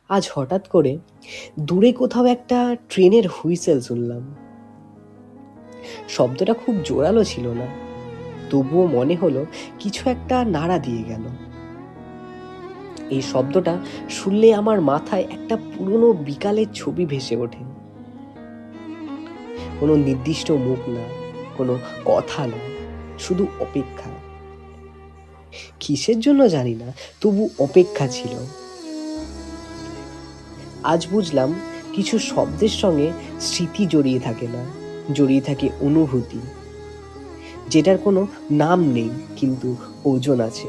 আজ হঠাৎ করে দূরে কোথাও একটা ট্রেনের হুইসেল শুনলাম। শব্দটা খুব জোরালো ছিল না, তবুও মনে হলো কিছু একটা নাড়া দিয়ে গেল। এই শব্দটা শুনলে আমার মাথায় একটা পুরনো বিকালের ছবি ভেসে ওঠে। কোনো নির্দিষ্ট মুখ না, কোনো কথা না, শুধু অপেক্ষা। কিসের জন্য জানি না, তবু অপেক্ষা ছিল। আজ বুঝলাম কিছু শব্দের সঙ্গে স্মৃতি জড়িয়ে থাকে না, জড়িয়ে থাকে অনুভূতি, যেটার কোনো নাম নেই কিন্তু ওজন আছে।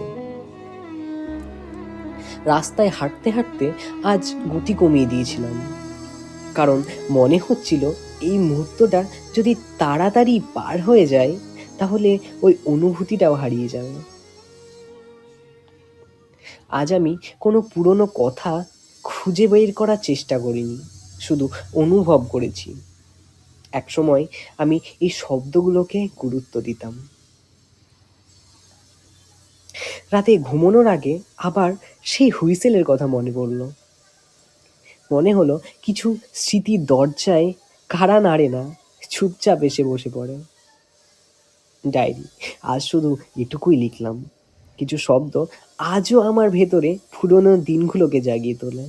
রাস্তায় হাঁটতে হাঁটতে আজ গতি কমিয়ে দিয়েছিলাম, কারণ মনে হচ্ছিল এই মুহূর্তটা যদি তাড়াতাড়ি পার হয়ে যায় তাহলে ওই অনুভূতিটাও হারিয়ে যাবে। আজ আমি কোনো পুরনো কথা খুঁজে বের করার চেষ্টা করিনি, শুধু অনুভব করেছি। একসময় আমি এই শব্দগুলোকে গুরুত্ব দিতাম। রাতে ঘুমানোর আগে আবার সেই হুইসেলের কথা মনে পড়ল। মনে হলো কিছু স্মৃতির দরজায় কারা নাড়ে না, চুপচাপ এসে বসে পড়ে। ডায়েরি। আজ শুধু এটুকুই লিখলাম। কিছু শব্দ আজও আমার ভেতরে পুরনো দিনগুলোকে জাগিয়ে তোলে।